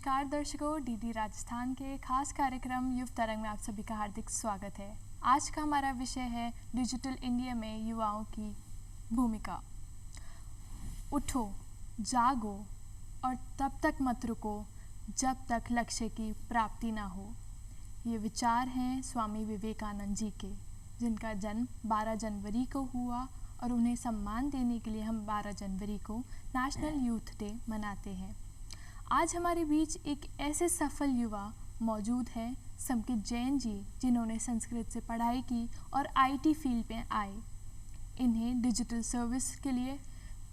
नमस्कार दर्शकों, डीडी राजस्थान के खास कार्यक्रम युव तरंग में आप सभी का हार्दिक स्वागत है। आज का हमारा विषय है डिजिटल इंडिया में युवाओं की भूमिका। उठो, जागो और तब तक मत रुको जब तक लक्ष्य की प्राप्ति ना हो। ये विचार हैं स्वामी विवेकानंद जी के, जिनका जन्म 12 जनवरी को हुआ और उन्हें सम्मान देने के लिए हम 12 जनवरी को नेशनल यूथ डे मनाते हैं। आज हमारे बीच एक ऐसे सफल युवा मौजूद हैं, संकित जैन जी, जिन्होंने संस्कृत से पढ़ाई की और आईटी फील्ड में आए। इन्हें डिजिटल सर्विस के लिए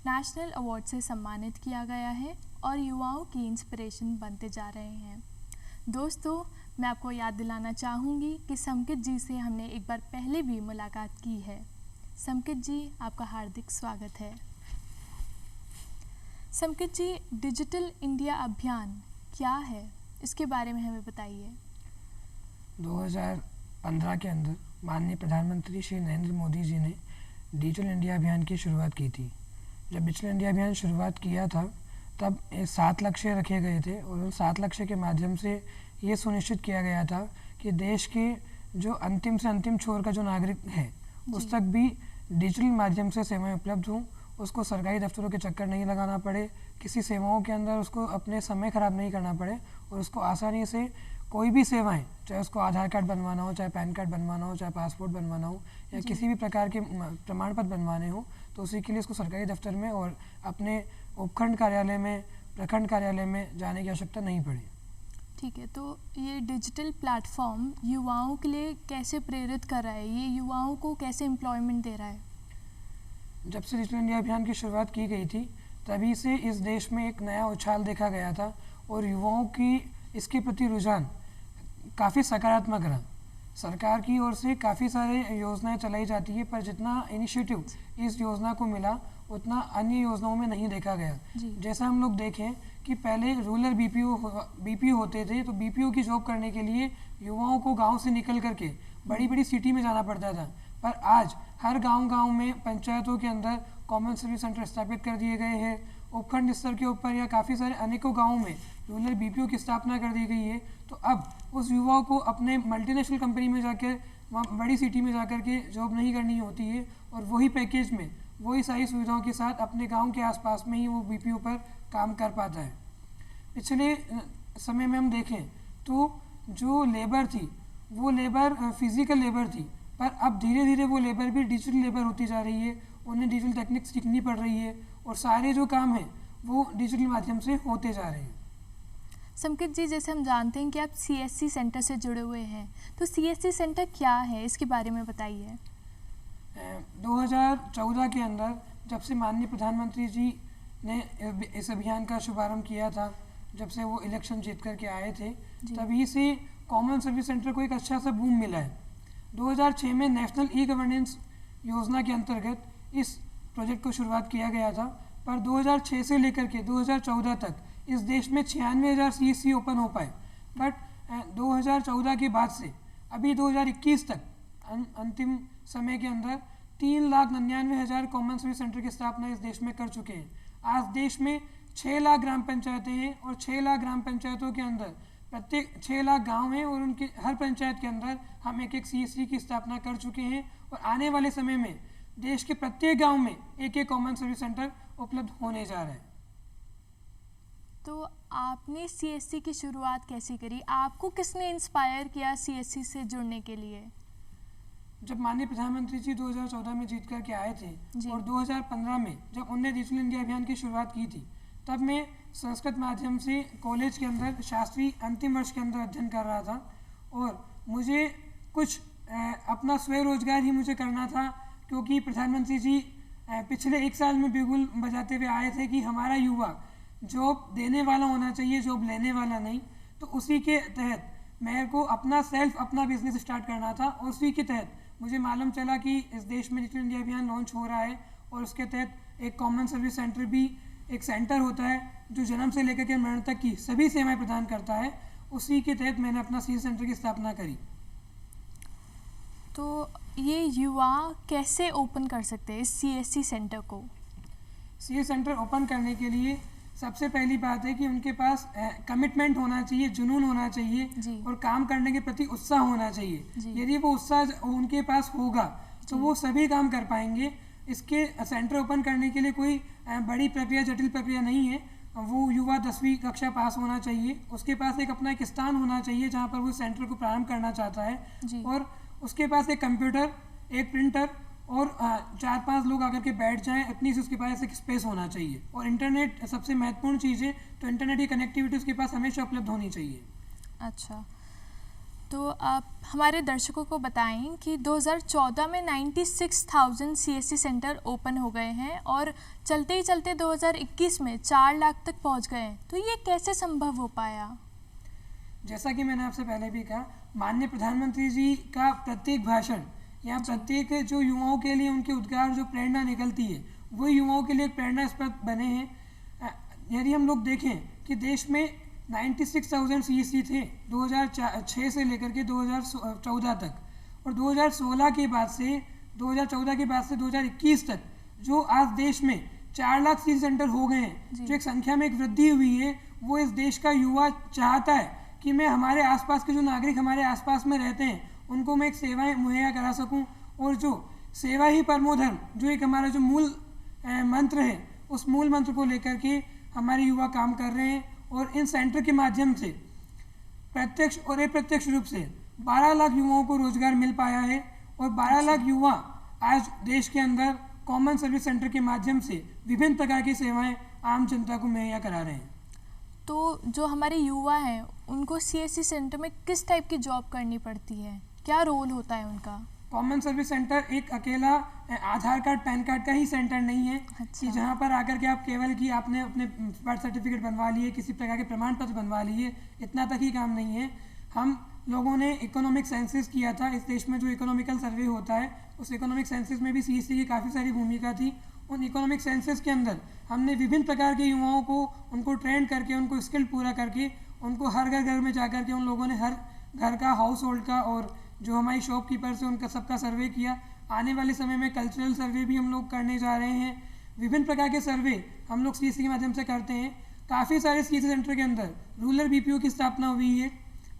नेशनल अवार्ड से सम्मानित किया गया है और युवाओं की इंस्पिरेशन बनते जा रहे हैं। दोस्तों, मैं आपको याद दिलाना चाहूँगी कि संकित जी से हमने एक बार पहले भी मुलाकात की है। संकित जी, आपका हार्दिक स्वागत है। संकित जी, डिजिटल इंडिया अभियान क्या है, इसके बारे में हमें बताइए। 2015 के अंदर माननीय प्रधानमंत्री श्री नरेंद्र मोदी जी ने डिजिटल इंडिया अभियान की शुरुआत की थी। जब डिजिटल इंडिया अभियान शुरुआत किया था तब 7 लक्ष्य रखे गए थे और उन 7 लक्ष्य के माध्यम से ये सुनिश्चित किया गया था कि देश के जो अंतिम से अंतिम छोर का जो नागरिक है उस तक भी डिजिटल माध्यम से सेवाएं उपलब्ध हों, उसको सरकारी दफ्तरों के चक्कर नहीं लगाना पड़े, किसी सेवाओं के अंदर उसको अपने समय ख़राब नहीं करना पड़े और उसको आसानी से कोई भी सेवाएं, चाहे उसको आधार कार्ड बनवाना हो, चाहे पैन कार्ड बनवाना हो, चाहे पासपोर्ट बनवाना हो या किसी भी प्रकार के प्रमाण पत्र बनवाने हो, तो उसी के लिए उसको सरकारी दफ्तर में और अपने उपखंड कार्यालय में, प्रखंड कार्यालय में जाने की आवश्यकता नहीं पड़ी। ठीक है, तो ये डिजिटल प्लेटफॉर्म युवाओं के लिए कैसे प्रेरित कर रहा है, ये युवाओं को कैसे एम्प्लॉयमेंट दे रहा है? जब से डिजिटल इंडिया अभियान की शुरुआत की गई थी तभी से इस देश में एक नया उछाल देखा गया था और युवाओं की इसके प्रति रुझान काफ़ी सकारात्मक रहा। सरकार की ओर से काफ़ी सारे योजनाएं चलाई जाती है, पर जितना इनिशिएटिव इस योजना को मिला उतना अन्य योजनाओं में नहीं देखा गया। जैसा हम लोग देखें कि पहले रूरल बीपीओ होते थे, तो बीपीओ की जॉब करने के लिए युवाओं को गांव से निकल करके बड़ी बड़ी सिटी में जाना पड़ता था, पर आज हर गांव में पंचायतों के अंदर कॉमन सर्विस सेंटर स्थापित कर दिए गए हैं। उपखंड स्तर के ऊपर या काफ़ी सारे अनेकों गाँवों में रूरल बीपीओ की स्थापना कर दी गई है। तो अब उस युवाओं को अपने मल्टीनेशनल कंपनी में जाकर, वहाँ बड़ी सिटी में जाकर के जॉब नहीं करनी होती है और वही पैकेज में, वही सारी सुविधाओं के साथ अपने गांव के आसपास में ही वो बीपीओ पर काम कर पाता है। पिछले समय में हम देखें तो जो लेबर थी वो लेबर फिजिकल लेबर थी, पर अब धीरे धीरे वो लेबर भी डिजिटल लेबर होती जा रही है। उन्हें डिजिटल टेक्निक्स सीखनी पड़ रही है और सारे जो काम हैं वो डिजिटल माध्यम से होते जा रहे हैं। संकित जी, जैसे हम जानते हैं कि आप सीएससी सेंटर से जुड़े हुए हैं, तो सीएससी सेंटर क्या है, इसके बारे में बताइए। 2014 के अंदर जब से माननीय प्रधानमंत्री जी ने इस अभियान का शुभारंभ किया था, जब से वो इलेक्शन जीत करके आए थे, तभी से कॉमन सर्विस सेंटर को एक अच्छा सा बूम मिला है। 2006 में नेशनल ई गवर्नेंस योजना के अंतर्गत इस प्रोजेक्ट को शुरुआत किया गया था, पर 2006 से लेकर के 2014 तक इस देश में 96,000 सीएससी ओपन हो पाए। बट 2014 के बाद से अभी 2021 तक अंतिम समय के अंदर 3,99,000 कॉमन सर्विस सेंटर की स्थापना इस देश में कर चुके हैं। आज देश में 6 लाख ग्राम पंचायतें हैं और 6 लाख ग्राम पंचायतों के अंदर प्रत्येक 6 लाख गांव हैं और उनके हर पंचायत के अंदर हम एक सीएससी की स्थापना कर चुके हैं और आने वाले समय में देश के प्रत्येक गांव में एक कॉमन सर्विस सेंटर उपलब्ध होने जा रहा है। तो आपने सीएससी की शुरुआत कैसे करी? आपको किसने इंस्पायर किया सीएससी से जुड़ने के लिए? जब माननीय प्रधानमंत्री जी 2014 में जीत करके आए थे और 2015 में जब उन्होंने डिजिटल इंडिया अभियान की शुरुआत की थी, तब मैं संस्कृत माध्यम से कॉलेज के अंदर शास्त्री अंतिम वर्ष के अंदर अध्ययन कर रहा था और मुझे कुछ अपना स्वरोजगार ही मुझे करना था, क्योंकि प्रधानमंत्री जी पिछले 1 साल में बिगुल बजाते हुए आए थे कि हमारा युवा जॉब देने वाला होना चाहिए, जॉब लेने वाला नहीं। तो उसी के तहत मेरे को अपना बिजनेस स्टार्ट करना था और उसी के तहत मुझे मालूम चला कि इस देश में डिजिटल इंडिया अभियान लॉन्च हो रहा है और उसके तहत एक कॉमन सर्विस सेंटर भी एक सेंटर होता है जो जन्म से लेकर के मरण तक की सभी सेवाएं प्रदान करता है। उसी के तहत मैंने अपना सीएस सेंटर की स्थापना करी। तो ये युवा कैसे ओपन कर सकते हैं इस सीएससी सेंटर को? सीएस सेंटर ओपन करने के लिए सबसे पहली बात है कि उनके पास कमिटमेंट होना चाहिए, जुनून होना चाहिए जी। और काम करने के प्रति उत्साह होना चाहिए। जी। यदि वो उत्साह उनके पास होगा तो जी। वो सभी काम कर पाएंगे। इसके सेंटर ओपन करने के लिए कोई बड़ी प्रक्रिया, जटिल प्रक्रिया नहीं है। वो युवा 10वीं कक्षा पास होना चाहिए, उसके पास अपना एक स्थान होना चाहिए जहाँ पर वो सेंटर को प्रारंभ करना चाहता है, जी। और उसके पास एक कंप्यूटर, एक प्रिंटर और 4-5 लोग आकर के बैठ जाएं, इतनी सी उसके पास एक स्पेस होना चाहिए। और इंटरनेट सबसे महत्वपूर्ण चीज़ है, तो इंटरनेट की कनेक्टिविटी उसके पास हमेशा उपलब्ध होनी चाहिए। अच्छा, तो आप हमारे दर्शकों को बताएं कि 2014 में 96,000 CSC सेंटर ओपन हो गए हैं और चलते ही चलते 2021 में 4 लाख तक पहुंच गए हैं, तो ये कैसे संभव हो पाया? जैसा कि मैंने आपसे पहले भी कहा, माननीय प्रधानमंत्री जी का प्रत्येक भाषण या प्रत्येक जो युवाओं के लिए उनके उद्गार, जो प्रेरणा निकलती है, वो युवाओं के लिए एक प्रेरणा स्रोत बने हैं। यदि हम लोग देखें कि देश में 96,000 CSC थे 2006 से लेकर के 2014 तक, और 2014 के बाद से 2021 तक जो आज देश में 4 लाख CSC सेंटर हो गए हैं, जो एक संख्या में एक वृद्धि हुई है, वो इस देश का युवा चाहता है कि मैं हमारे आसपास के जो नागरिक हमारे आसपास में रहते हैं उनको मैं एक सेवाएं मुहैया करा सकूं, और जो सेवा ही परमो धर्म, जो एक हमारा जो मूल मंत्र है, उस मूल मंत्र को लेकर के हमारे युवा काम कर रहे हैं। और इन सेंटर के माध्यम से प्रत्यक्ष और अप्रत्यक्ष रूप से 12 लाख युवाओं को रोजगार मिल पाया है, और 12 लाख युवा आज देश के अंदर कॉमन सर्विस सेंटर के माध्यम से विभिन्न प्रकार की सेवाएं आम जनता को मुहैया करा रहे हैं। तो जो हमारे युवा हैं उनको CSC सेंटर में किस टाइप की जॉब करनी पड़ती है, क्या रोल होता है उनका? कॉमन सर्विस सेंटर एक अकेला आधार कार्ड, पैन कार्ड का ही सेंटर नहीं है। अच्छा। कि जहाँ पर आकर के आप केवल कि आपने अपने बर्थ सर्टिफिकेट बनवा लिए, किसी प्रकार के प्रमाण पत्र बनवा लिए, इतना तक ही काम नहीं है। हम लोगों ने इकोनॉमिक सेंसस किया था, इस देश में जो इकोनॉमिकल सर्वे होता है, उस इकोनॉमिक सेंसस में भी CSC की काफ़ी सारी भूमिका थी। उन इकोनॉमिक सेंसस के अंदर हमने विभिन्न प्रकार के युवाओं को उनको ट्रेन करके, उनको स्किल पूरा करके, उनको हर घर में जा कर के उन लोगों ने हर घर का, हाउस होल्ड का, और जो हमारी शॉपकीपर्स है उनका सबका सर्वे किया। आने वाले समय में कल्चरल सर्वे भी हम लोग करने जा रहे हैं। विभिन्न प्रकार के सर्वे हम लोग CSC के माध्यम से करते हैं। काफ़ी सारे CSC सेंटर के अंदर रूरल BPO की स्थापना हुई है।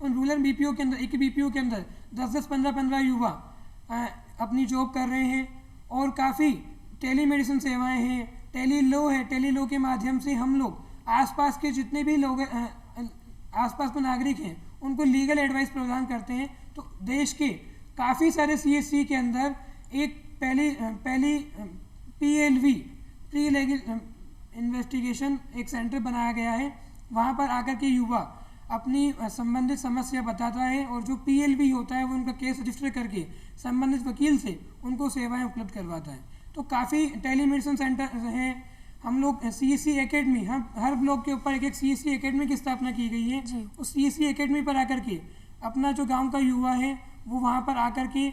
उन रूरल BPO के अंदर, एक BPO के अंदर 10-10, 15-15 युवा अपनी जॉब कर रहे हैं। और काफ़ी टेलीमेडिसिन सेवाएं हैं, टेलीलॉ है, टेलीलॉ के माध्यम से हम लोग आसपास के जितने भी लोग आसपास के नागरिक हैं उनको लीगल एडवाइस प्रदान करते हैं। तो देश के काफ़ी सारे CSC के अंदर एक पहली PLV, प्री लीगल इन्वेस्टिगेशन, एक सेंटर बनाया गया है। वहाँ पर आकर के युवा अपनी संबंधित समस्या बताता है, और जो PLV होता है वो उनका केस रजिस्टर करके संबंधित वकील से उनको सेवाएं उपलब्ध करवाता है। तो काफ़ी टेलीमेडिसिन सेंटर हैं। हम लोग CSC एकेडमी, हम हर ब्लॉक के ऊपर एक CSC एकेडमी की स्थापना की गई है। उस CSC एकेडमी पर आकर के अपना जो गांव का युवा है वो वहाँ पर आकर के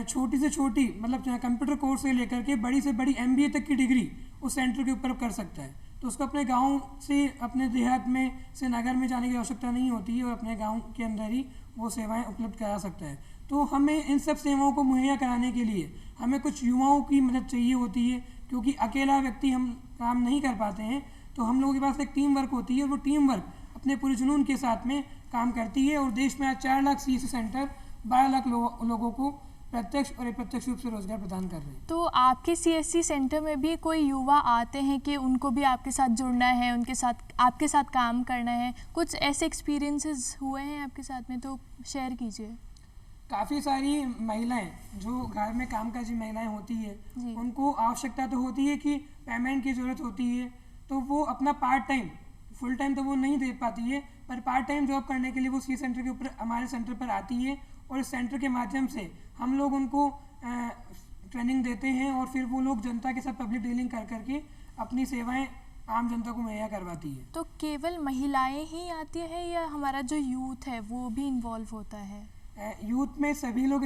छोटी से छोटी, मतलब कंप्यूटर कोर्स से लेकर के बड़ी से बड़ी MBA तक की डिग्री उस सेंटर के ऊपर कर सकता है। तो उसको अपने गांव से, अपने देहात में से नगर में जाने की आवश्यकता नहीं होती है, और अपने गांव के अंदर ही वो सेवाएं उपलब्ध करा सकता है। तो हमें इन सब सेवाओं को मुहैया कराने के लिए हमें कुछ युवाओं की मदद चाहिए होती है, क्योंकि अकेला व्यक्ति हम काम नहीं कर पाते हैं। तो हम लोगों के पास एक टीम वर्क होती है, और वो टीम वर्क अपने पूरे जुनून के साथ में काम करती है। और देश में आज 4 लाख CSC सेंटर 12 लाख लोगों को प्रत्यक्ष और अप्रत्यक्ष रूप से रोजगार प्रदान कर रहे हैं। तो आपके CSC सेंटर में भी कोई युवा आते हैं कि उनको भी आपके साथ जुड़ना है, उनके साथ आपके साथ काम करना है? कुछ ऐसे एक्सपीरियंसेस हुए हैं आपके साथ में, तो शेयर कीजिए। काफ़ी सारी महिलाएं जो घर में कामकाजी महिलाएं होती है, उनको आवश्यकता तो होती है कि पेमेंट की ज़रूरत होती है, तो वो अपना पार्ट टाइम, फुल टाइम तो वो नहीं दे पाती है, पर पार्ट टाइम जॉब करने के लिए वो CSC सेंटर के ऊपर, हमारे सेंटर पर आती है। और इस सेंटर के माध्यम से हम लोग उनको ट्रेनिंग देते हैं, और फिर वो लोग जनता के साथ पब्लिक डीलिंग कर करके अपनी सेवाएं आम जनता को मुहैया करवाती है। तो केवल महिलाएं ही आती है या हमारा जो यूथ है वो भी इन्वॉल्व होता है? यूथ में सभी लोग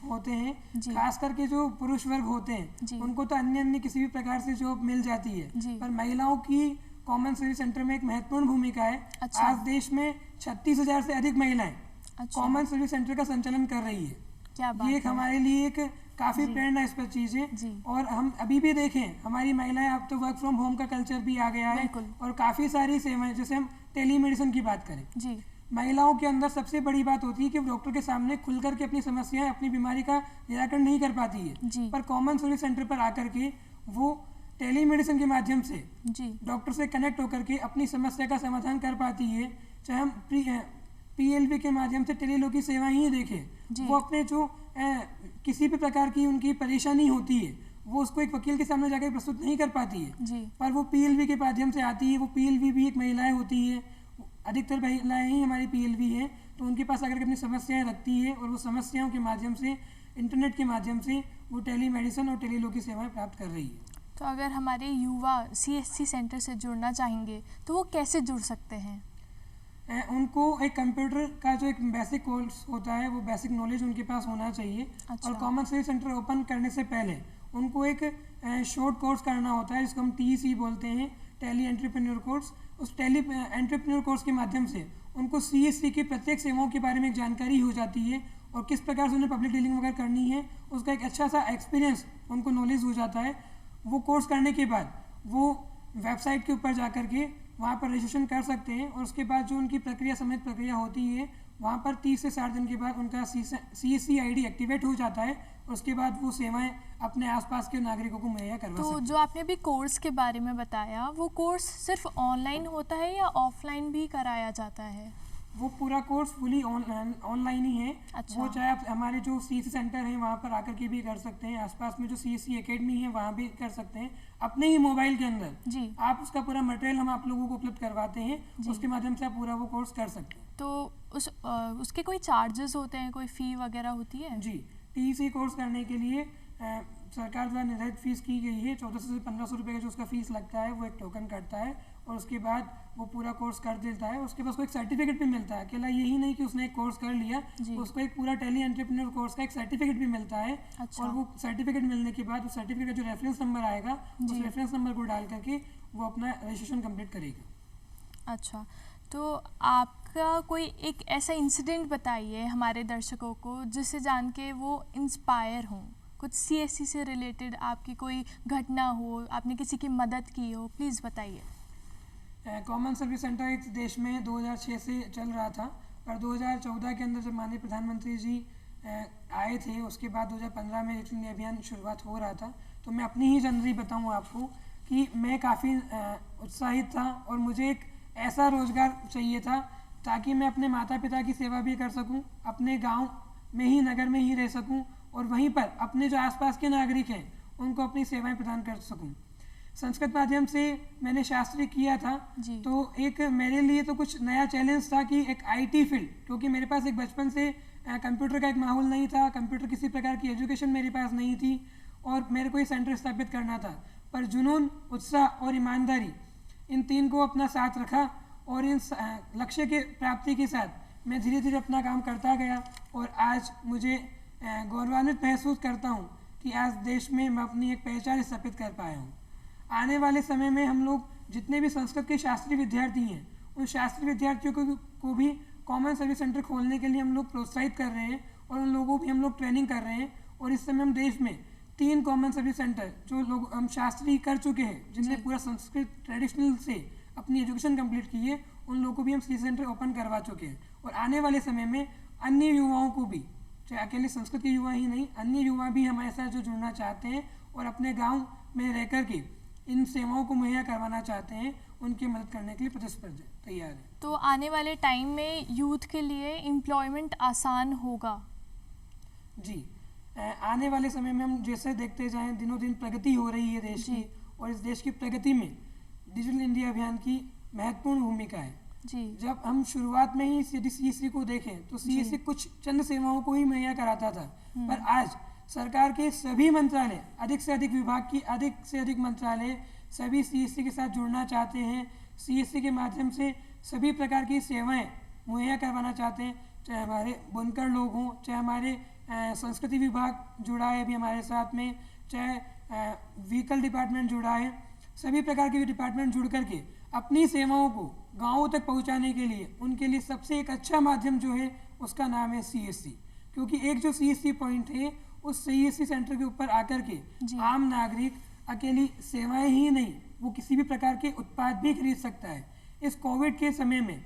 होते हैं, खास करके जो पुरुष वर्ग होते हैं उनको तो अन्य किसी भी प्रकार से जॉब मिल जाती है, पर महिलाओं की कॉमन सर्विस सेंटर में एक महत्वपूर्ण भूमिका है। अच्छा। आज देश में 36,000 से अधिक महिलाएं कॉमन सर्विस सेंटर का संचालन कर रही है। क्या बात ये एक हमारे लिए एक काफ़ी जी। प्रेरणास्पद चीज़ है। जी। और हम अभी भी देखें हमारी महिलाएं, अब तो वर्क फ्रॉम होम का कल्चर भी आ गया है बिल्कुल। और काफ़ी सारी सेवाएं, जैसे हम टेलीमेडिसिन की बात करें, जी। महिलाओं के अंदर सबसे बड़ी बात होती है कि वो डॉक्टर के सामने खुल करके अपनी समस्याएं, अपनी बीमारी का निराकरण नहीं कर पाती है, जी। पर कॉमन सर्विस सेंटर पर आकर के वो टेलीमेडिसिन के माध्यम से जी। डॉक्टर से कनेक्ट होकर के अपनी समस्या का समाधान कर पाती है। चाहे हम PLV के माध्यम से टेलीलॉ की सेवाएं ही देखें, जी। वो अपने जो किसी भी प्रकार की उनकी परेशानी होती है वो उसको एक वकील के सामने जाकर प्रस्तुत नहीं कर पाती है, जी। पर वो PLV के माध्यम से आती है। वो PLV भी एक महिलाएं होती है, अधिकतर महिलाएं ही हमारी PLV है, तो उनके पास आकर के अपनी समस्याएं रखती है और वो समस्याओं के माध्यम से, इंटरनेट के माध्यम से वो टेलीमेडिसिन और टेलीलॉ की सेवाएं प्राप्त कर रही है। तो अगर हमारे युवा CSC सेंटर से जुड़ना चाहेंगे तो वो कैसे जुड़ सकते हैं? उनको एक कंप्यूटर का जो एक बेसिक कोर्स होता है, वो बेसिक नॉलेज उनके पास होना चाहिए। अच्छा। और कॉमन सर्विस सेंटर ओपन करने से पहले उनको एक शॉर्ट कोर्स करना होता है, जिसको हम TEC बोलते हैं, टेली एंटरप्रेन्योर कोर्स। उस टेली एंटरप्रेन्योर कोर्स के माध्यम से उनको CSC की प्रत्येक सेवाओं के बारे में एक जानकारी हो जाती है और किस प्रकार से उन्हें पब्लिक डीलिंग वगैरह करनी है, उसका एक अच्छा सा एक्सपीरियंस उनको नॉलेज हो जाता है। वो कोर्स करने के बाद वो वेबसाइट के ऊपर जा कर के वहाँ पर रजिस्ट्रेशन कर सकते हैं और उसके बाद जो उनकी प्रक्रिया समेत प्रक्रिया होती है, वहाँ पर 30 से 60 दिन के बाद उनका CSC ID एक्टिवेट हो जाता है और उसके बाद वो सेवाएं अपने आसपास के नागरिकों को मुहैया करवा सकते तो हैं। जो आपने अभी कोर्स के बारे में बताया, वो कोर्स सिर्फ ऑनलाइन होता है या ऑफलाइन भी कराया जाता है? वो पूरा कोर्स फुली ऑनलाइन ही है। अच्छा। वो चाहे आप हमारे जो CSC सेंटर हैं वहाँ पर आकर के भी कर सकते हैं, आसपास में जो CSC एकेडमी है वहाँ भी कर सकते हैं, अपने ही मोबाइल के अंदर। जी। आप उसका पूरा मटेरियल हम आप लोगों को उपलब्ध करवाते हैं, जी। उसके माध्यम से आप पूरा वो कोर्स कर सकते हैं। तो उसके कोई चार्जेस होते हैं, कोई फ़ी वगैरह होती है? जी, TEC कोर्स करने के लिए सरकार द्वारा निर्धारित फीस की गई है। 1400 से 1500 रुपये का जो उसका फीस लगता है, वो एक टोकन कटता है और उसके बाद वो पूरा कोर्स कर देता है। उसके पास को एक सर्टिफिकेट भी मिलता है। अकेला यही नहीं कि उसने एक कोर्स कर लिया, उसको एक पूरा टेली एंटरप्रेन्योर कोर्स का एक सर्टिफिकेट भी मिलता है। अच्छा। और वो सर्टिफिकेट मिलने के बाद उस सर्टिफिकेट का जो रेफरेंस नंबर आएगा, उस रेफरेंस नंबर को डाल करके वो अपना रजिस्ट्रेशन कंप्लीट करेगा। अच्छा, तो आपका कोई एक ऐसा इंसिडेंट बताइए हमारे दर्शकों को जिससे जान के वो इंस्पायर हों। कुछ CSC से रिलेटेड आपकी कोई घटना हो, आपने किसी की मदद की हो, प्लीज़ बताइए। कॉमन सर्विस सेंटर इस देश में 2006 से चल रहा था, पर 2014 के अंदर जब माननीय प्रधानमंत्री जी आए थे, उसके बाद 2015 में डिजिटल इंडिया अभियान शुरुआत हो रहा था। तो मैं अपनी ही जनरली बताऊँ आपको कि मैं काफ़ी उत्साहित था और मुझे एक ऐसा रोज़गार चाहिए था ताकि मैं अपने माता पिता की सेवा भी कर सकूं, अपने गांव में ही, नगर में ही रह सकूं और वहीं पर अपने जो आसपास के नागरिक हैं उनको अपनी सेवाएं प्रदान कर सकूं। संस्कृत माध्यम से मैंने शास्त्री किया था, तो एक मेरे लिए तो कुछ नया चैलेंज था कि एक IT फील्ड, क्योंकि मेरे पास एक बचपन से कंप्यूटर का एक माहौल नहीं था, कंप्यूटर किसी प्रकार की एजुकेशन मेरे पास नहीं थी और मेरे को ये सेंटर स्थापित करना था। पर जुनून, उत्साह और ईमानदारी, इन तीन को अपना साथ रखा और इन लक्ष्य के प्राप्ति के साथ मैं धीरे धीरे अपना काम करता गया और आज मुझे गौरवान्वित महसूस करता हूँ कि आज देश में मैं अपनी एक पहचान स्थापित कर पाया हूँ। आने वाले समय में हम लोग जितने भी संस्कृत के शास्त्रीय विद्यार्थी हैं, उन शास्त्रीय विद्यार्थियों को भी कॉमन सर्विस सेंटर खोलने के लिए हम लोग प्रोत्साहित कर रहे हैं और उन लोगों को भी हम लोग ट्रेनिंग कर रहे हैं। और इस समय हम देश में 3 कॉमन सर्विस सेंटर जो लोग हम शास्त्री कर चुके हैं, जिनने पूरा संस्कृत ट्रेडिशनल से अपनी एजुकेशन कंप्लीट की है, उन लोगों को भी हम CSC सेंटर ओपन करवा चुके हैं। और आने वाले समय में अन्य युवाओं को भी, चाहे अकेले संस्कृत के युवा ही नहीं, अन्य युवा भी हमारे साथ जो जुड़ना चाहते हैं और अपने गाँव में रह कर के इन सेवाओं को मुहैया करवाना चाहते हैं, उनकी मदद करने के लिए प्रतिस्पर्धी तैयार है। तो आने वाले टाइम में यूथ के लिए एम्प्लॉयमेंट आसान होगा? जी, आने वाले समय में हम जैसे देखते जाएं, दिनों दिन प्रगति हो रही है देश की, और इस देश की प्रगति में डिजिटल इंडिया अभियान की महत्वपूर्ण भूमिका है। जी। जब हम शुरुआत में ही CSC को देखें तो CSC कुछ चंद सेवाओं को ही मुहैया कराता था, पर आज सरकार के सभी मंत्रालय, अधिक से अधिक विभाग की अधिक से अधिक मंत्रालय सभी CSC के साथ जुड़ना चाहते हैं। CSC के माध्यम से सभी प्रकार की सेवाएं मुहैया करवाना चाहते हैं, चाहे हमारे बुनकर लोग हों, चाहे हमारे संस्कृति विभाग जुड़ा है अभी हमारे साथ में, चाहे व्हीकल डिपार्टमेंट जुड़ा है, सभी प्रकार के डिपार्टमेंट जुड़ करके अपनी सेवाओं को गाँवों तक पहुँचाने के लिए उनके लिए सबसे एक अच्छा माध्यम जो है उसका नाम है CSC। क्योंकि एक जो CSC पॉइंट है उस CSC सेंटर के ऊपर आकर के जी। आम नागरिक अकेली सेवाएं ही नहीं, वो किसी भी प्रकार के उत्पाद भी खरीद सकता है। इस कोविड के समय में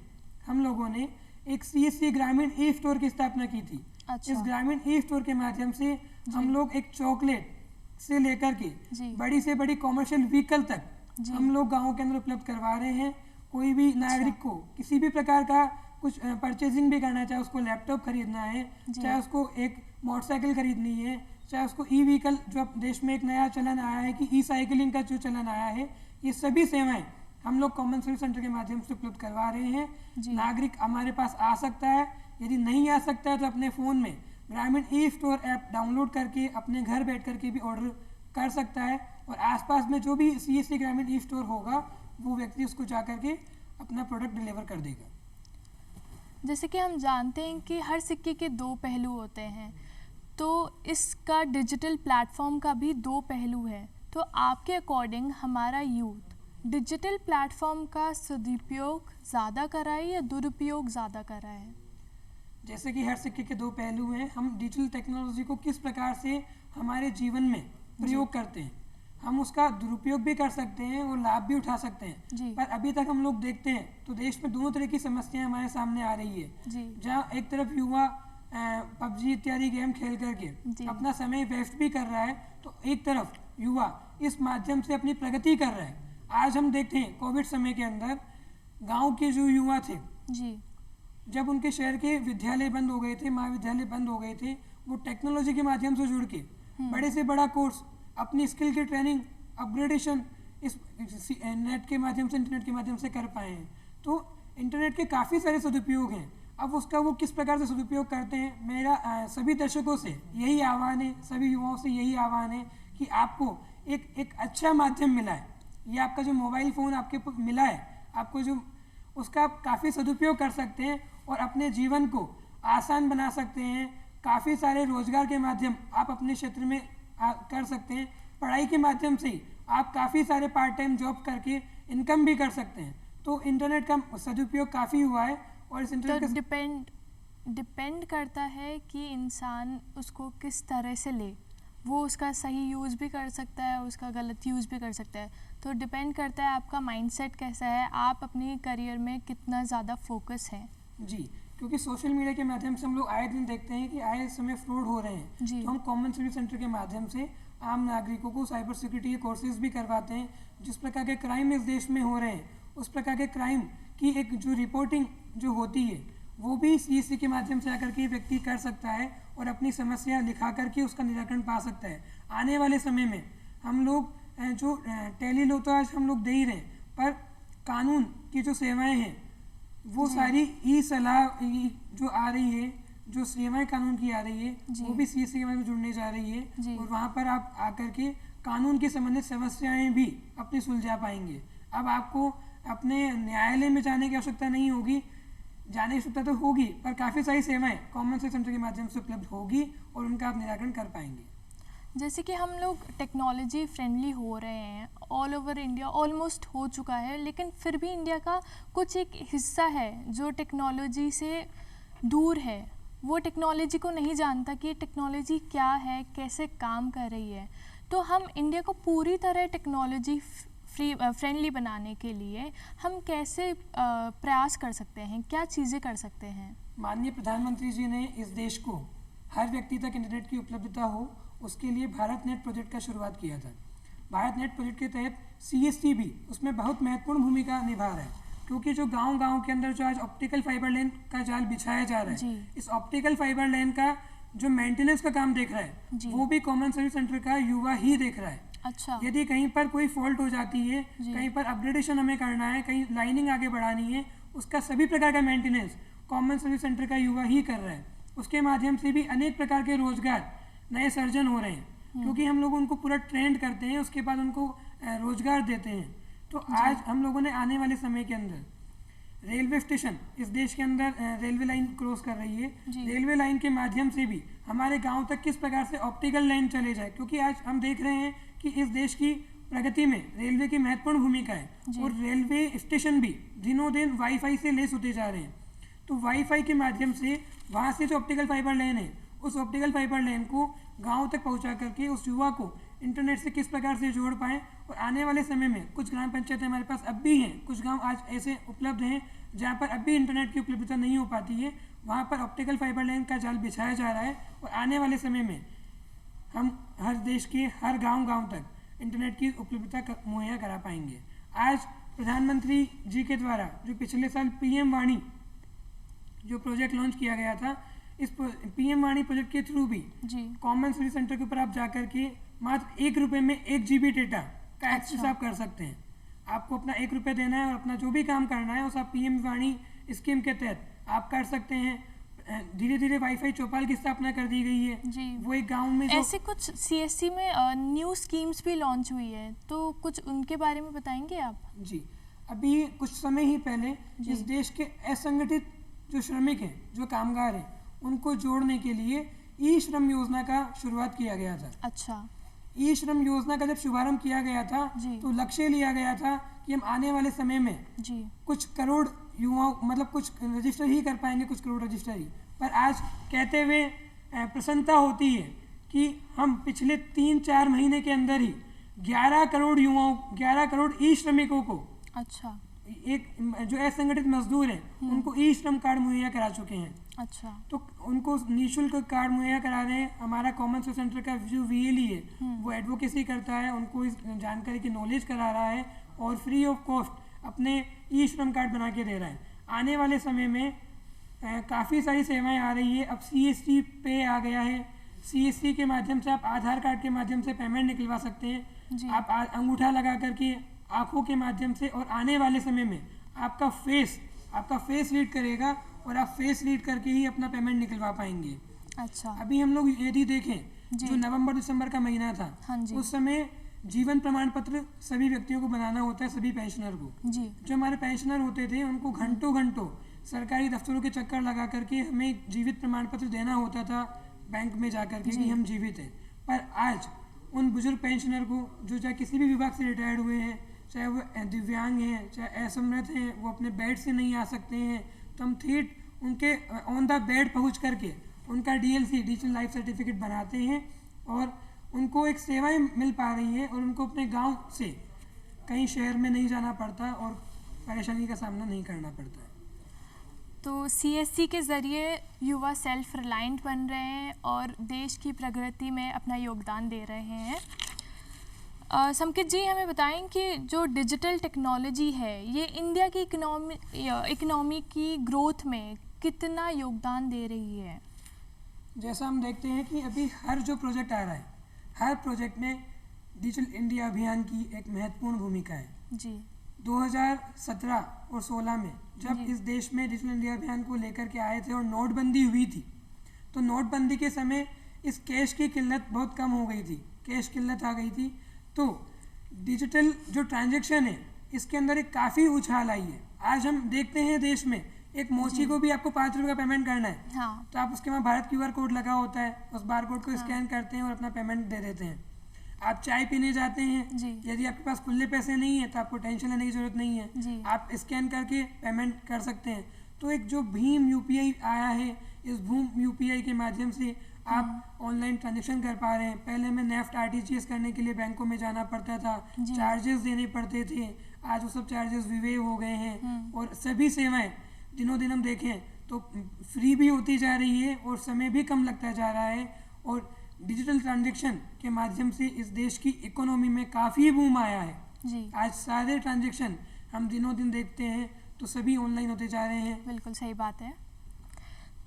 हम लोगों ने एक CSC ग्रामीण ई स्टोर की स्थापना की थी। अच्छा। इस ग्रामीण ई स्टोर के माध्यम से हम लोग एक चॉकलेट से लेकर के जी। बड़ी से बड़ी कॉमर्शियल व्हीकल तक जी। हम लोग गाँव के अंदर उपलब्ध करवा रहे हैं। कोई भी नागरिक को किसी भी प्रकार का कुछ परचेजिंग भी करना है, चाहे उसको लैपटॉप खरीदना है, जी। चाहे उसको एक मोटरसाइकिल खरीदनी है, चाहे उसको ई व्हीकल, जो अब देश में एक नया चलन आया है कि ई साइकिलिंग का जो चलन आया है, ये सभी सेवाएं हम लोग कॉमन सर्विस सेंटर के माध्यम से उपलब्ध करवा रहे हैं। जी। नागरिक हमारे पास आ सकता है, यदि नहीं आ सकता है तो अपने फ़ोन में ग्रामीण ई स्टोर ऐप डाउनलोड करके अपने घर बैठ करके भी ऑर्डर कर सकता है, और आसपास में जो भी CSC ग्रामीण ई स्टोर होगा वो व्यक्ति उसको जा करके अपना प्रोडक्ट डिलीवर कर देगा। जैसे कि हम जानते हैं कि हर सिक्के के दो पहलू होते हैं, तो इसका डिजिटल प्लेटफॉर्म का भी दो पहलू है। तो आपके अकॉर्डिंग हमारा यूथ डिजिटल प्लेटफॉर्म का सदुपयोग ज़्यादा कर रहा है या दुरुपयोग ज़्यादा कर रहा है? जैसे कि हर सिक्के के दो पहलू हैं, हम डिजिटल टेक्नोलॉजी को किस प्रकार से हमारे जीवन में प्रयोग करते हैं, हम उसका दुरुपयोग भी कर सकते हैं और लाभ भी उठा सकते हैं। जी। पर अभी तक हम लोग देखते हैं तो देश में दोनों तरह की समस्याएं हमारे सामने आ रही है। जी। जहाँ एक तरफ युवा PUBG इत्यादि गेम खेल जी। करके अपना समय वेस्ट भी कर रहा है, तो एक तरफ युवा इस माध्यम से अपनी प्रगति कर रहा है। आज हम देखते हैं कोविड समय के अंदर गाँव के जो युवा थे, जी। जब उनके शहर के विद्यालय बंद हो गए थे, महाविद्यालय बंद हो गए थे, वो टेक्नोलॉजी के माध्यम से जुड़ के बड़े से बड़ा कोर्स, अपनी स्किल की ट्रेनिंग, अपग्रेडेशन इस नेट के माध्यम से, इंटरनेट के माध्यम से कर पाए हैं। तो इंटरनेट के काफ़ी सारे सदुपयोग हैं। अब उसका वो किस प्रकार से सदुपयोग करते हैं, मेरा सभी दर्शकों से यही आह्वान है, सभी युवाओं से यही आह्वान है कि आपको एक अच्छा माध्यम मिला है, ये आपका जो मोबाइल फ़ोन आपके मिला है, आपको जो उसका आप काफ़ी सदुपयोग कर सकते हैं और अपने जीवन को आसान बना सकते हैं। काफ़ी सारे रोजगार के माध्यम आप अपने क्षेत्र में कर सकते हैं। पढ़ाई के माध्यम से ही आप काफ़ी सारे पार्ट टाइम जॉब करके इनकम भी कर सकते हैं। तो इंटरनेट का सदुपयोग काफ़ी हुआ है, और इस इंटरनेट तो डिपेंड करता है कि इंसान उसको किस तरह से ले, वो उसका सही यूज़ भी कर सकता है, उसका गलत यूज़ भी कर सकता है। तो डिपेंड करता है आपका माइंडसेट कैसा है, आप अपने करियर में कितना ज़्यादा फोकस है। जी, क्योंकि सोशल मीडिया के माध्यम से हम लोग आए दिन देखते हैं कि आए समय फ्रॉड हो रहे हैं। जी। तो हम कॉमन सर्विस सेंटर के माध्यम से आम नागरिकों को साइबर सिक्योरिटी के कोर्सेज भी करवाते हैं। जिस प्रकार के क्राइम इस देश में हो रहे हैं, उस प्रकार के क्राइम की एक जो रिपोर्टिंग जो होती है, वो भी CSC के माध्यम से आकर के व्यक्ति कर सकता है और अपनी समस्या लिखा करके उसका निराकरण पा सकता है। आने वाले समय में हम लोग जो टेली लॉ तो आज हम लोग दे ही रहे हैं, पर कानून की जो सेवाएं हैं वो सारी ई सलाह जो आ रही है, जो सेवाएं कानून की आ रही है, वो भी CSC के माध्यम से जुड़ने जा रही है, और वहाँ पर आप आकर के कानून के संबंधित समस्याएं भी अपनी सुलझा पाएंगे। अब आपको अपने न्यायालय में जाने की आवश्यकता नहीं होगी, जाने की आवश्यकता तो होगी, पर काफ़ी सारी सेवाएं कॉमन सर्विस सेंटर के माध्यम से उपलब्ध होगी और उनका आप निराकरण कर पाएंगे। जैसे कि हम लोग टेक्नोलॉजी फ्रेंडली हो रहे हैं, ऑल ओवर इंडिया ऑलमोस्ट हो चुका है, लेकिन फिर भी इंडिया का कुछ एक हिस्सा है जो टेक्नोलॉजी से दूर है, वो टेक्नोलॉजी को नहीं जानता कि ये टेक्नोलॉजी क्या है, कैसे काम कर रही है। तो हम इंडिया को पूरी तरह टेक्नोलॉजी फ्रेंडली बनाने के लिए हम कैसे प्रयास कर सकते हैं, क्या चीज़ें कर सकते हैं? माननीय प्रधानमंत्री जी ने इस देश को हर व्यक्ति तक इंटरनेट की उपलब्धता हो, उसके लिए भारत नेट प्रोजेक्ट का शुरुआत किया था। भारत नेट प्रोजेक्ट के तहत CSC भी उसमें बहुत महत्वपूर्ण भूमिका निभा रहा है, क्योंकि जो गांव-गांव के अंदर जो आज ऑप्टिकल फाइबर लाइन का जाल बिछाया जा रहा है, इस ऑप्टिकल फाइबर लाइन का जो मेंटेनेंस का काम देख रहा है, वो भी कॉमन सर्विस सेंटर का युवा ही देख रहा है। अच्छा। यदि कहीं पर कोई फॉल्ट हो जाती है, कहीं पर अपग्रेडेशन हमें करना है, कहीं लाइनिंग आगे बढ़ानी है, उसका सभी प्रकार का मेंटेनेंस कॉमन सर्विस सेंटर का युवा ही कर रहा है। उसके माध्यम से भी अनेक प्रकार के रोजगार नए सर्जन हो रहे हैं, क्योंकि हम लोग उनको पूरा ट्रेंड करते हैं, उसके बाद उनको रोजगार देते हैं। तो आज हम लोगों ने आने वाले समय के अंदर रेलवे स्टेशन, इस देश के अंदर रेलवे लाइन क्रॉस कर रही है, रेलवे लाइन के माध्यम से भी हमारे गांव तक किस प्रकार से ऑप्टिकल लाइन चले जाए, क्योंकि आज हम देख रहे हैं कि इस देश की प्रगति में रेलवे की महत्वपूर्ण भूमिका है, और रेलवे स्टेशन भी दिनों दिन वाईफाई से लेस होते जा रहे हैं। तो वाईफाई के माध्यम से वहाँ से जो ऑप्टिकल फाइबर लाइन है, उस ऑप्टिकल फाइबर लाइन को गांव तक पहुंचा करके उस युवा को इंटरनेट से किस प्रकार से जोड़ पाएँ। और आने वाले समय में कुछ ग्राम पंचायतें हमारे पास अब भी हैं, कुछ गांव आज ऐसे उपलब्ध हैं जहां पर अब भी इंटरनेट की उपलब्धता नहीं हो पाती है, वहां पर ऑप्टिकल फाइबर लाइन का जाल बिछाया जा रहा है और आने वाले समय में हम हर देश के हर गांव तक इंटरनेट की उपलब्धता मुहैया करा पाएंगे। आज प्रधानमंत्री जी के द्वारा जो पिछले साल PM वाणी जो प्रोजेक्ट लॉन्च किया गया था, इस PM वाणी प्रोजेक्ट के थ्रू भी कॉमन सर्विस सेंटर के ऊपर आप जाकर के मात्र 1 रुपये में 1 GB डेटा का एक्सेस आप कर सकते हैं। आपको अपना 1 रुपये देना है और अपना जो भी काम करना है उस आप PM वाणी स्कीम के तहत आप कर सकते हैं। धीरे धीरे वाईफाई चौपाल की स्थापना कर दी गई है जी। वो एक गांव में ऐसे कुछ CSC में न्यू स्कीम्स भी लॉन्च हुई है, तो कुछ उनके बारे में बताएंगे आप? जी, अभी कुछ समय ही पहले इस देश के असंगठित जो श्रमिक हैं, जो कामगार हैं, उनको जोड़ने के लिए ई-श्रम योजना का शुरुआत किया गया था। अच्छा। ई-श्रम योजना का जब शुभारंभ किया गया था तो लक्ष्य लिया गया था कि हम आने वाले समय में कुछ करोड़ युवाओं, मतलब कुछ रजिस्टर ही कर पाएंगे, कुछ करोड़ रजिस्टर ही। पर आज कहते हुए प्रसन्नता होती है कि हम पिछले 3-4 महीने के अंदर ही 11 करोड़ युवाओं, 11 करोड़ ई-श्रमिकों को, अच्छा, एक जो असंगठित मजदूर हैं उनको ई-श्रम कार्ड मुहैया करा चुके हैं। अच्छा। तो उनको निःशुल्क कार्ड मुहैया करा रहे हैं। हमारा कॉमन सर्विस सेंटर का जो VLE है वो एडवोकेसी करता है, उनको इस जानकारी की नॉलेज करा रहा है और फ्री ऑफ कॉस्ट अपने ई-श्रम कार्ड बना के दे रहा है। आने वाले समय में काफ़ी सारी सेवाएं आ रही है। अब CSC पे आ गया है, CSC के माध्यम से आप आधार कार्ड के माध्यम से पेमेंट निकलवा सकते हैं। आप अंगूठा लगा करके आँखों के माध्यम से, और आने वाले समय में आपका फेस रीड करेगा और आप फेस रीड करके ही अपना पेमेंट निकलवा पाएंगे। अच्छा। अभी हम लोग यदि देखें जो नवंबर-दिसंबर का महीना था, उस समय जीवन प्रमाण पत्र सभी व्यक्तियों को बनाना होता है, सभी पेंशनर को। जो हमारे पेंशनर होते थे उनको घंटों सरकारी दफ्तरों के चक्कर लगा करके हमें जीवित प्रमाण पत्र देना होता था बैंक में जा करके कि हम जीवित हैं। पर आज उन बुजुर्ग पेंशनर को जो चाहे किसी भी विभाग से रिटायर्ड हुए हैं, चाहे वो दिव्यांग हैं, चाहे असमर्थ हैं, वो अपने बेड से नहीं आ सकते हैं, तो हम थेट उनके ऑन द बेड पहुंच करके उनका DLC डिजिटल लाइफ सर्टिफिकेट बनाते हैं और उनको एक सेवाएं मिल पा रही हैं और उनको अपने गांव से कहीं शहर में नहीं जाना पड़ता और परेशानी का सामना नहीं करना पड़ता है। तो CSC के ज़रिए युवा सेल्फ रिलायंट बन रहे हैं और देश की प्रगति में अपना योगदान दे रहे हैं। समकित जी, हमें बताएं कि जो डिजिटल टेक्नोलॉजी है ये इंडिया की इकोनॉमी की ग्रोथ में कितना योगदान दे रही है? जैसा हम देखते हैं कि अभी हर जो प्रोजेक्ट आ रहा है, हर प्रोजेक्ट में डिजिटल इंडिया अभियान की एक महत्वपूर्ण भूमिका है। जी। 2017 और 16 में जब इस देश में डिजिटल इंडिया अभियान को लेकर के आए थे और नोटबंदी हुई थी, तो नोटबंदी के समय इस कैश की किल्लत बहुत कम हो गई थी, कैश किल्लत आ गई थी। तो डिजिटल जो ट्रांजैक्शन है इसके अंदर एक काफ़ी उछाल आई है। आज हम देखते हैं देश में एक मोची को भी आपको 5 रुपये का पेमेंट करना है, तो आप उसके वहाँ भारत QR कोड लगा होता है, उस बार कोड को स्कैन करते हैं और अपना पेमेंट दे देते हैं। आप चाय पीने जाते हैं, यदि आपके पास खुले पैसे नहीं है तो आपको टेंशन लेने की जरूरत नहीं है, आप स्कैन करके पेमेंट कर सकते हैं। तो एक जो भीम UPI आया है, इस भीम UPI के माध्यम से आप ऑनलाइन ट्रांजेक्शन कर पा रहे हैं। पहले में नेफ्ट RTGS करने के लिए बैंकों में जाना पड़ता था, चार्जेस देने पड़ते थे, आज वो सब चार्जेस विवेव हो गए हैं और सभी सेवाएं दिनों दिन हम देखें तो फ्री भी होती जा रही है और समय भी कम लगता जा रहा है। और डिजिटल ट्रांजैक्शन के माध्यम से इस देश की इकोनॉमी में काफ़ी बूम आया है। आज सारे ट्रांजैक्शन हम दिनों दिन देखते हैं तो सभी ऑनलाइन होते जा रहे हैं। बिल्कुल सही बात है।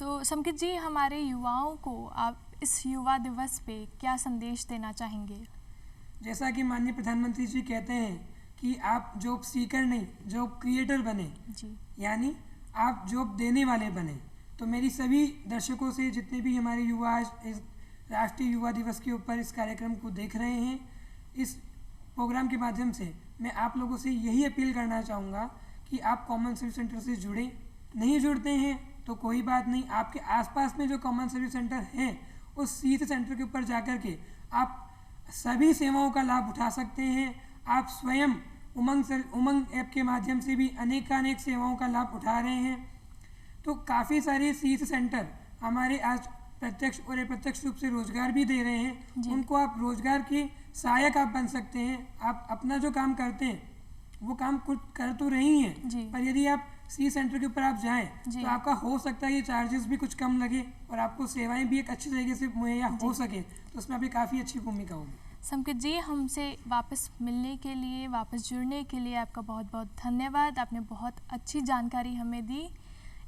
तो समकित जी, हमारे युवाओं को आप इस युवा दिवस पे क्या संदेश देना चाहेंगे? जैसा कि माननीय प्रधानमंत्री जी कहते हैं कि आप जॉब सीकर नहीं, जॉब क्रिएटर बने, यानी आप जॉब देने वाले बने। तो मेरी सभी दर्शकों से, जितने भी हमारे युवा आज इस राष्ट्रीय युवा दिवस के ऊपर इस कार्यक्रम को देख रहे हैं, इस प्रोग्राम के माध्यम से मैं आप लोगों से यही अपील करना चाहूँगा कि आप कॉमन सर्विस सेंटर से जुड़ें। नहीं जुड़ते हैं तो कोई बात नहीं, आपके आसपास में जो कॉमन सर्विस सेंटर हैं उस CSC सेंटर के ऊपर जाकर के आप सभी सेवाओं का लाभ उठा सकते हैं। आप स्वयं उमंग ऐप के माध्यम से भी अनेकानेक सेवाओं का लाभ उठा रहे हैं। तो काफ़ी सारे CSC सेंटर हमारे आज प्रत्यक्ष और अप्रत्यक्ष रूप से रोजगार भी दे रहे हैं, जी। उनको आप रोजगार की सहायक आप बन सकते हैं। आप अपना जो काम करते हैं वो काम कुछ कर तो रही हैं, जी। पर यदि आप सी सेंटर के ऊपर आप जाएं जी। तो आपका हो सकता है ये चार्जेस भी कुछ कम लगे और आपको सेवाएं भी एक अच्छी तरीके से मुहैया हो सके, तो उसमें आपकी काफ़ी अच्छी भूमिका होगी। संकेत जी, हमसे वापस मिलने के लिए, वापस जुड़ने के लिए आपका बहुत बहुत धन्यवाद। आपने बहुत अच्छी जानकारी हमें दी।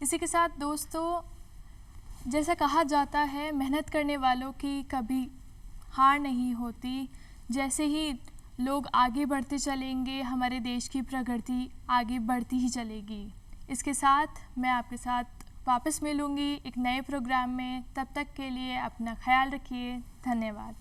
इसी के साथ दोस्तों, जैसा कहा जाता है, मेहनत करने वालों की कभी हार नहीं होती। जैसे ही लोग आगे बढ़ते चलेंगे, हमारे देश की प्रगति आगे बढ़ती ही चलेगी। इसके साथ मैं आपके साथ वापस मिलूँगी एक नए प्रोग्राम में। तब तक के लिए अपना ख्याल रखिए। धन्यवाद।